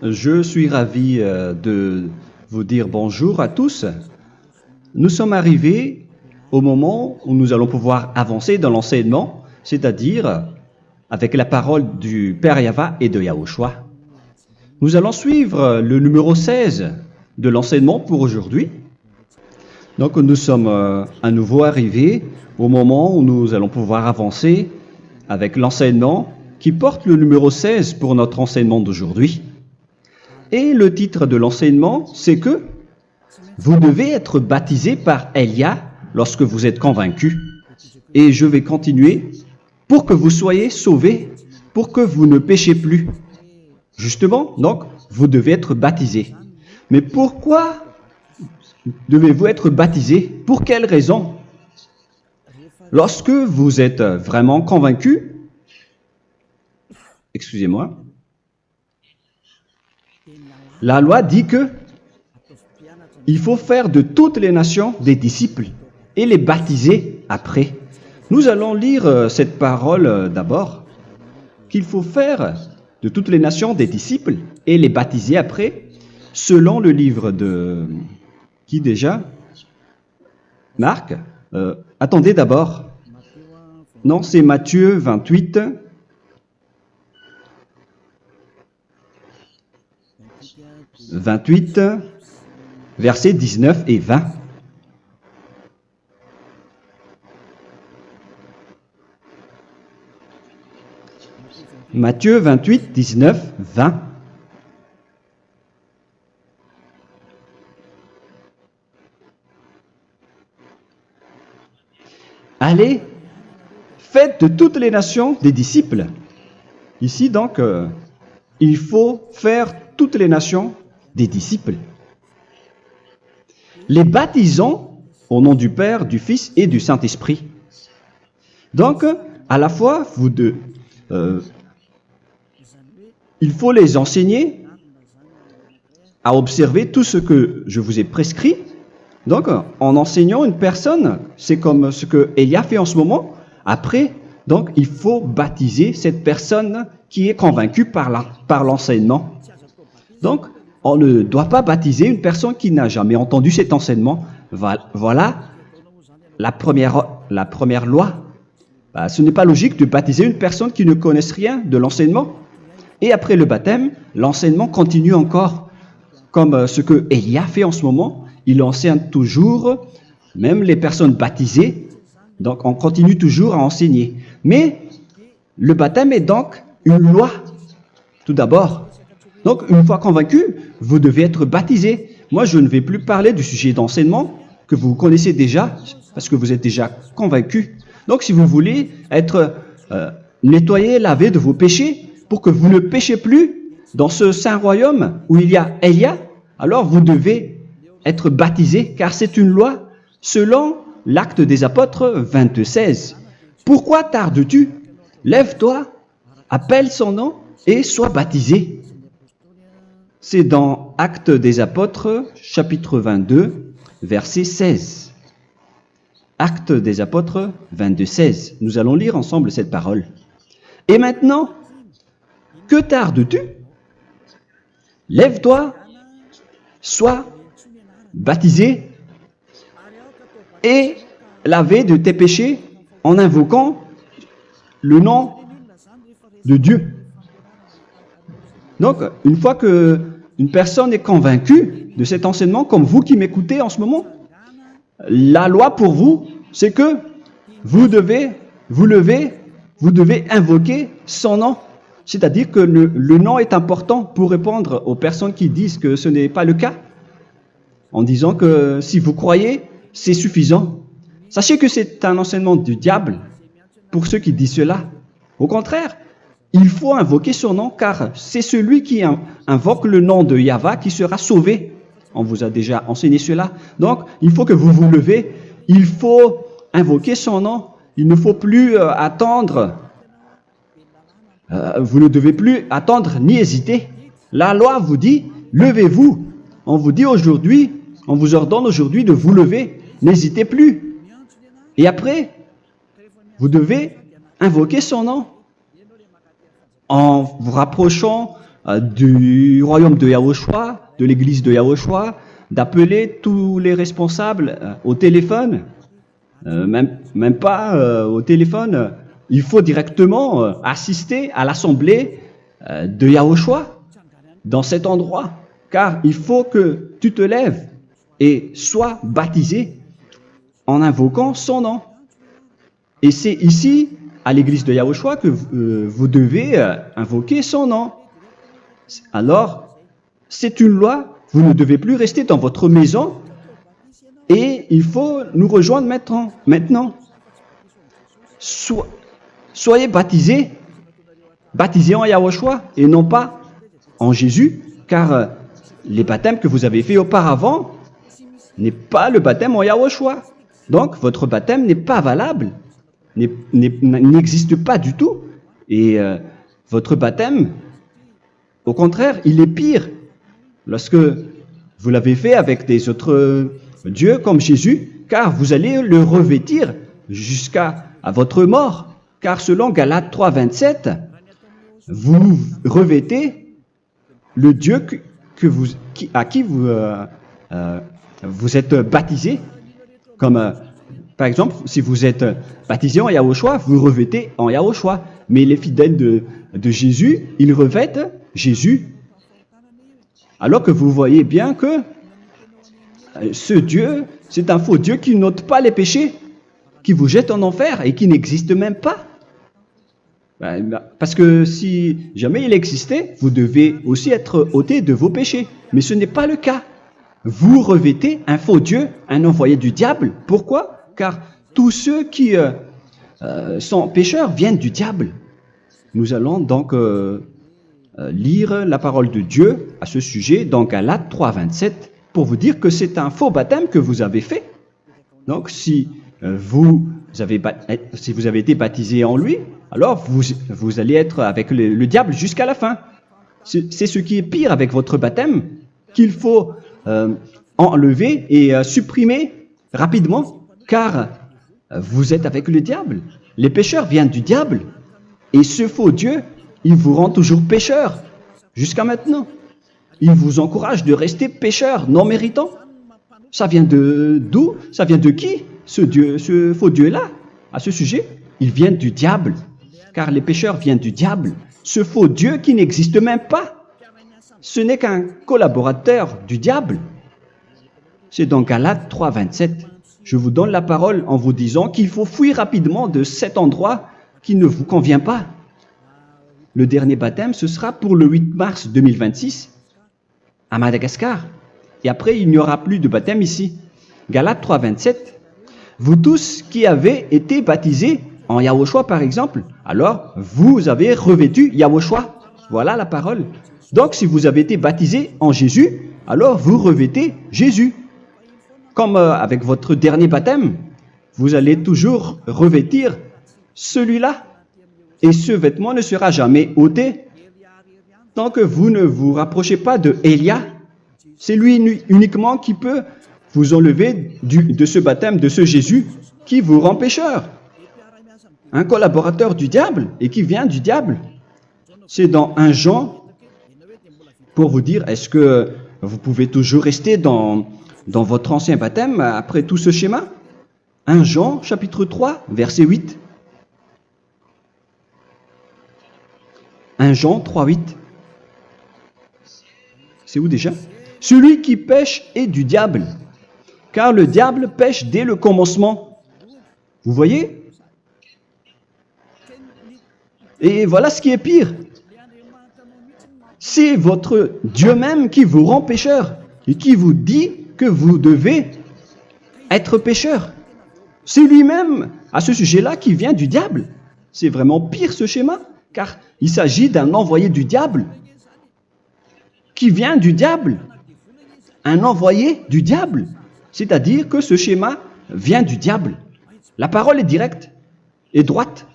Je suis ravi de vous dire bonjour à tous. Nous sommes arrivés au moment où nous allons pouvoir avancer dans l'enseignement, c'est-à-dire avec la parole du Père Yava et de Yahushua. Nous allons suivre le numéro 16 de l'enseignement pour aujourd'hui. Donc nous sommes à nouveau arrivés au moment où nous allons pouvoir avancer avec l'enseignement qui porte le numéro 16 pour notre enseignement d'aujourd'hui. Et le titre de l'enseignement, c'est que vous devez être baptisé par Elia lorsque vous êtes convaincu. Et je vais continuer pour que vous soyez sauvés, pour que vous ne péchez plus. Justement, donc, vous devez être baptisé. Mais pourquoi devez-vous être baptisé? Pour quelle raison? Lorsque vous êtes vraiment convaincu, excusez-moi, la loi dit que il faut faire de toutes les nations des disciples et les baptiser après. Nous allons lire cette parole d'abord, qu'il faut faire de toutes les nations des disciples et les baptiser après, selon le livre de... Qui déjà? Marc. Attendez d'abord. Non, c'est Matthieu 28. Versets 19 et 20. Matthieu 28, 19, 20. Allez, faites de toutes les nations des disciples. Ici donc, il faut faire toutes les nations des disciples. Les baptisons au nom du Père, du Fils et du Saint-Esprit. Donc, à la fois, il faut les enseigner à observer tout ce que je vous ai prescrit. Donc, en enseignant une personne, c'est comme ce que Elia fait en ce moment. Après, donc, il faut baptiser cette personne qui est convaincue par l'enseignement. Donc, on ne doit pas baptiser une personne qui n'a jamais entendu cet enseignement. Voilà la première loi. Ce n'est pas logique de baptiser une personne qui ne connaisse rien de l'enseignement. Et après le baptême, l'enseignement continue encore, comme ce que Elia fait en ce moment. Il enseigne toujours, même les personnes baptisées. Donc, on continue toujours à enseigner. Mais le baptême est donc une loi, tout d'abord. Donc, une fois convaincu, vous devez être baptisé. Moi, je ne vais plus parler du sujet d'enseignement que vous connaissez déjà, parce que vous êtes déjà convaincu. Donc, si vous voulez être nettoyé, lavé de vos péchés, pour que vous ne péchez plus dans ce saint royaume où il y a Elia, alors vous devez être baptisé, car c'est une loi selon l'Acte des Apôtres 22:16. Pourquoi tardes-tu? Lève-toi, appelle son nom et sois baptisé. C'est dans Actes des Apôtres, chapitre 22, verset 16. Actes des Apôtres 22:16. Nous allons lire ensemble cette parole. Et maintenant, que tardes-tu? Lève-toi, sois baptisé et lavé de tes péchés en invoquant le nom de Dieu. Donc, une fois qu'une personne est convaincue de cet enseignement, comme vous qui m'écoutez en ce moment, la loi pour vous, c'est que vous devez invoquer son nom. C'est-à-dire que le nom est important pour répondre aux personnes qui disent que ce n'est pas le cas, en disant que si vous croyez, c'est suffisant. Sachez que c'est un enseignement du diable pour ceux qui disent cela. Au contraire, il faut invoquer son nom, car c'est celui qui invoque le nom de Yahva qui sera sauvé. On vous a déjà enseigné cela. Donc, il faut que vous vous levez, il faut invoquer son nom. Il ne faut plus attendre. Vous ne devez plus attendre ni hésiter. La loi vous dit, levez-vous. On vous dit aujourd'hui, on vous ordonne aujourd'hui de vous lever. N'hésitez plus. Et après, vous devez invoquer son nom en vous rapprochant du royaume de Yahushua, de l'église de Yahushua, d'appeler tous les responsables au téléphone, même pas au téléphone. Il faut directement assister à l'assemblée de Yahushua dans cet endroit, car il faut que tu te lèves et sois baptisé en invoquant son nom. Et c'est ici, à l'église de Yahushua, que vous devez invoquer son nom. Alors, c'est une loi, vous ne devez plus rester dans votre maison et il faut nous rejoindre maintenant. Soyez baptisés en Yahushua et non pas en Jésus, car les baptêmes que vous avez faits auparavant n'est pas le baptême en Yahushua. Donc, votre baptême n'est pas valable, n'existe pas du tout. Et votre baptême, au contraire, il est pire lorsque vous l'avez fait avec des autres dieux comme Jésus, car vous allez le revêtir jusqu'à votre mort. Car selon Galates 3, 27, vous revêtez le Dieu à qui vous êtes baptisé. Comme par exemple, si vous êtes baptisé en Yahushua, vous revêtez en Yahushua. Mais les fidèles de Jésus, ils revêtent Jésus. Alors que vous voyez bien que ce Dieu, c'est un faux Dieu qui n'ôte pas les péchés, qui vous jette en enfer et qui n'existe même pas. Parce que si jamais il existait, vous devez aussi être ôté de vos péchés. Mais ce n'est pas le cas. Vous revêtez un faux Dieu, un envoyé du diable. Pourquoi? Car tous ceux qui sont pécheurs viennent du diable. Nous allons donc lire la parole de Dieu à ce sujet dans Galates 3, 27 pour vous dire que c'est un faux baptême que vous avez fait. Donc si vous avez été baptisé en lui, alors vous allez être avec le diable jusqu'à la fin. C'est ce qui est pire avec votre baptême qu'il faut enlever et supprimer rapidement, car vous êtes avec le diable. Les pécheurs viennent du diable, et ce faux Dieu, il vous rend toujours pécheur jusqu'à maintenant. Il vous encourage de rester pécheur non méritant. Ça vient d'où? Ça vient de qui, ce faux Dieu-là? À ce sujet, ils viennent du diable, car les pécheurs viennent du diable. Ce faux Dieu qui n'existe même pas, ce n'est qu'un collaborateur du diable. C'est dans Galates 3, 27. Je vous donne la parole en vous disant qu'il faut fuir rapidement de cet endroit qui ne vous convient pas. Le dernier baptême, ce sera pour le 8 mars 2026 à Madagascar. Et après, il n'y aura plus de baptême ici. Galates 3, 27. Vous tous qui avez été baptisés en Yahushua, par exemple, alors vous avez revêtu Yahushua. Voilà la parole. Donc, si vous avez été baptisé en Jésus, alors vous revêtez Jésus. Comme avec votre dernier baptême, vous allez toujours revêtir celui-là. Et ce vêtement ne sera jamais ôté tant que vous ne vous rapprochez pas de Élia. C'est lui uniquement qui peut vous enlever de ce baptême, de ce Jésus qui vous rend pécheur. Un collaborateur du diable et qui vient du diable. C'est dans 1 Jean, pour vous dire, est-ce que vous pouvez toujours rester dans votre ancien baptême après tout ce schéma? 1 Jean, chapitre 3, verset 8. 1 Jean 3, 8. C'est où déjà? Celui qui pêche est du diable, car le diable pêche dès le commencement. Vous voyez? Et voilà ce qui est pire. C'est votre Dieu même qui vous rend pécheur et qui vous dit que vous devez être pécheur. C'est lui-même, à ce sujet-là, qui vient du diable. C'est vraiment pire ce schéma, car il s'agit d'un envoyé du diable qui vient du diable. Un envoyé du diable. C'est-à-dire que ce schéma vient du diable. La parole est directe et droite.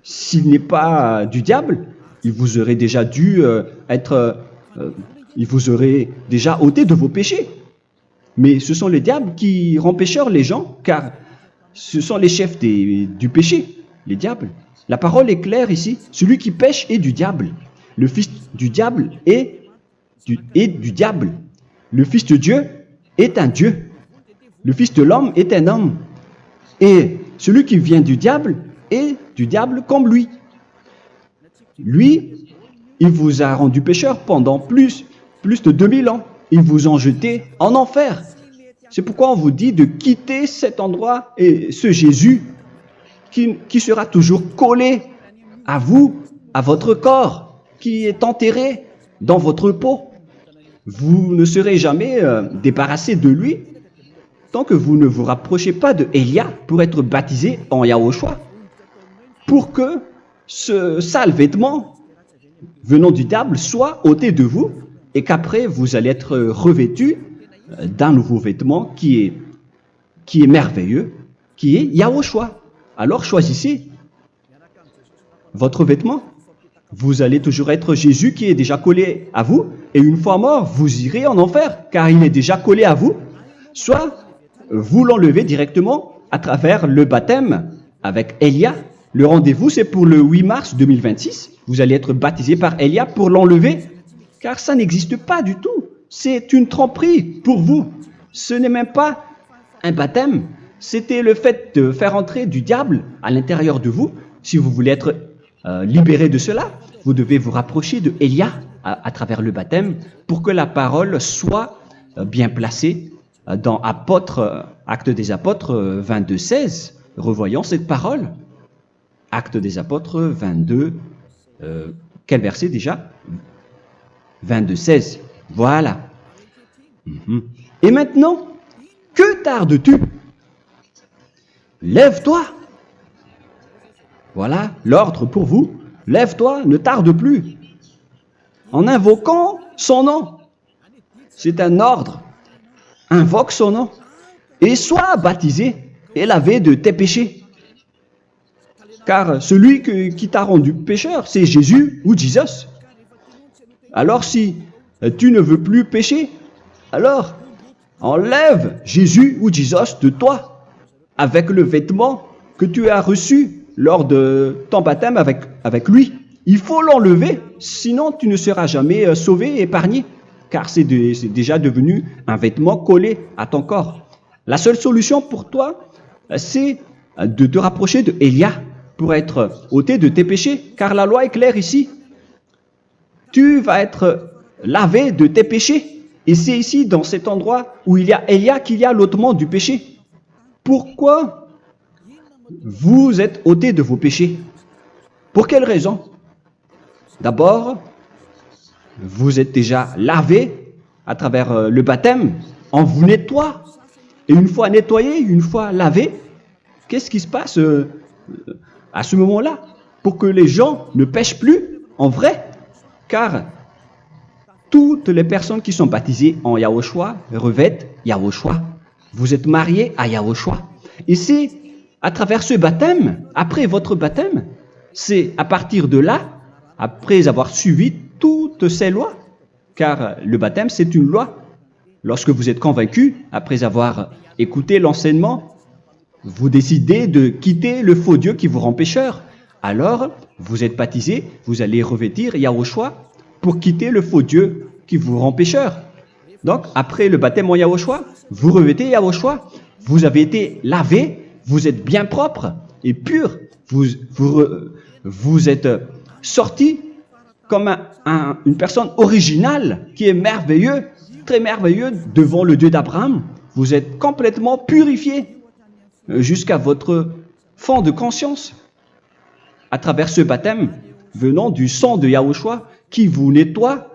S'il n'est pas du diable, il vous aurait déjà il vous aurait déjà ôté de vos péchés. Mais ce sont les diables qui rendent pécheurs les gens, car ce sont les chefs du péché, les diables. La parole est claire ici. Celui qui pêche est du diable. le fils du diable est du diable. Le fils de Dieu est un Dieu. Le fils de l'homme est un homme. Et celui qui vient du diable est du diable comme lui. Lui, il vous a rendu pécheur pendant plus de 2000 ans. Il vous a jeté en enfer. C'est pourquoi on vous dit de quitter cet endroit et ce Jésus qui sera toujours collé à vous, à votre corps, qui est enterré dans votre peau. Vous ne serez jamais débarrassé de lui tant que vous ne vous rapprochez pas de Élia pour être baptisé en Yahushua, pour que ce sale vêtement venant du diable soit ôté de vous et qu'après vous allez être revêtu d'un nouveau vêtement qui est merveilleux, qui est Yahushua. Alors choisissez votre vêtement. Vous allez toujours être Jésus qui est déjà collé à vous, et une fois mort, vous irez en enfer, car il est déjà collé à vous. Soit vous l'enlevez directement à travers le baptême avec Élia. Le rendez-vous, c'est pour le 8 mars 2026. Vous allez être baptisé par Élia pour l'enlever, car ça n'existe pas du tout. C'est une tromperie pour vous. Ce n'est même pas un baptême. C'était le fait de faire entrer du diable à l'intérieur de vous. Si vous voulez être libéré de cela, vous devez vous rapprocher de Élia à travers le baptême pour que la parole soit bien placée dans Actes des Apôtres 22, 16. Revoyons cette parole. Actes des Apôtres 22, quel verset déjà? 22, 16. Voilà. Et maintenant, que tardes-tu? Lève-toi. Voilà l'ordre pour vous. Lève-toi, ne tarde plus. En invoquant son nom. C'est un ordre. Invoque son nom. Et sois baptisé et lavé de tes péchés. Car celui qui t'a rendu pécheur, c'est Jésus ou Jesus. Alors si tu ne veux plus pécher, alors enlève Jésus ou Jesus de toi avec le vêtement que tu as reçu lors de ton baptême avec lui. Il faut l'enlever, sinon tu ne seras jamais sauvé, épargné, car c'est déjà devenu un vêtement collé à ton corps. La seule solution pour toi, c'est de te rapprocher de Élia pour être ôté de tes péchés, car la loi est claire ici. Tu vas être lavé de tes péchés. Et c'est ici, dans cet endroit où il y a Élia, qu'il y a l'ôtement du péché. Pourquoi vous êtes ôté de vos péchés? Pour quelle raison? D'abord, vous êtes déjà lavé à travers le baptême. On vous nettoie. Et une fois nettoyé, une fois lavé, qu'est-ce qui se passe à ce moment-là? Pour que les gens ne pêchent plus en vrai. Car toutes les personnes qui sont baptisées en Yahushua revêtent Yahushua. Vous êtes mariés à Yahushua. Et c'est à travers ce baptême, après votre baptême, c'est à partir de là, après avoir suivi toutes ces lois, car le baptême c'est une loi. Lorsque vous êtes convaincu, après avoir écouté l'enseignement, vous décidez de quitter le faux Dieu qui vous rend pécheur. Alors, vous êtes baptisé, vous allez revêtir Yahushua pour quitter le faux Dieu qui vous rend pécheur. Donc, après le baptême en Yahushua, vous revêtez Yahushua, vous avez été lavé, vous êtes bien propre et pur, vous êtes sorti comme une personne originale qui est merveilleux, très merveilleux devant le Dieu d'Abraham. Vous êtes complètement purifié jusqu'à votre fond de conscience à travers ce baptême venant du sang de Yahushua qui vous nettoie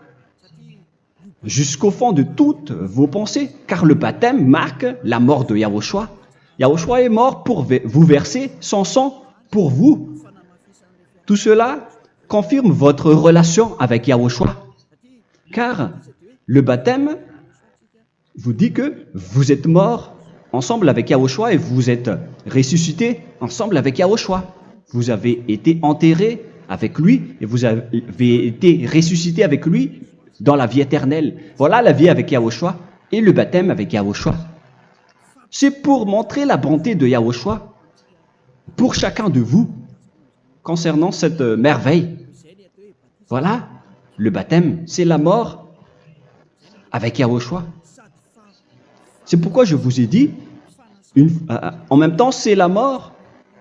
jusqu'au fond de toutes vos pensées, car le baptême marque la mort de Yahushua. Yahushua est mort pour vous verser son sang pour vous. Tout cela confirme votre relation avec Yahushua, car le baptême vous dit que vous êtes mort ensemble avec Yahushua et vous êtes ressuscité ensemble avec Yahushua. Vous avez été enterré avec lui et vous avez été ressuscité avec lui dans la vie éternelle. Voilà la vie avec Yahushua et le baptême avec Yahushua. C'est pour montrer la bonté de Yahushua pour chacun de vous concernant cette merveille. Voilà le baptême, c'est la mort avec Yahushua. C'est pourquoi je vous ai dit, en même temps, c'est la mort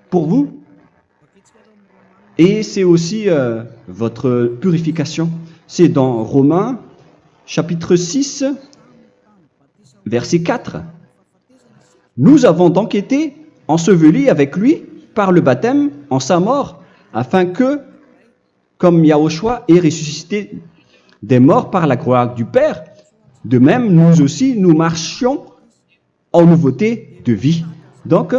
pour vous. Et c'est aussi votre purification. C'est dans Romains, chapitre 6, verset 4. Nous avons donc été ensevelis avec lui par le baptême en sa mort, afin que, comme Yahushua est ressuscité des morts par la gloire du Père, de même, nous aussi, nous marchions en nouveauté de vie. Donc,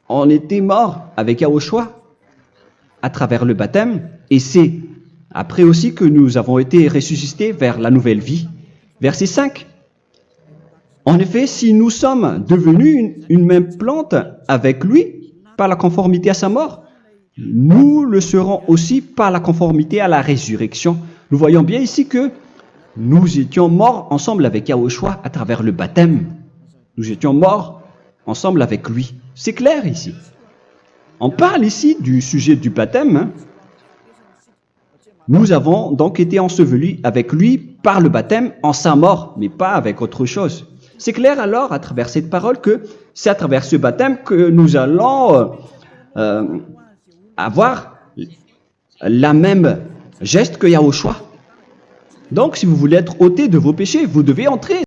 on était morts avec Yahushua à travers le baptême, et c'est après aussi que nous avons été ressuscités vers la nouvelle vie. Verset 5. En effet, si nous sommes devenus une même plante avec lui par la conformité à sa mort, nous le serons aussi par la conformité à la résurrection. Nous voyons bien ici que nous étions morts ensemble avec Yahushua à travers le baptême. Nous étions morts ensemble avec lui. C'est clair ici. On parle ici du sujet du baptême. Nous avons donc été ensevelis avec lui par le baptême en sa mort, mais pas avec autre chose. C'est clair alors à travers cette parole que c'est à travers ce baptême que nous allons avoir la même geste que Yahushua. Donc si vous voulez être ôté de vos péchés, vous devez entrer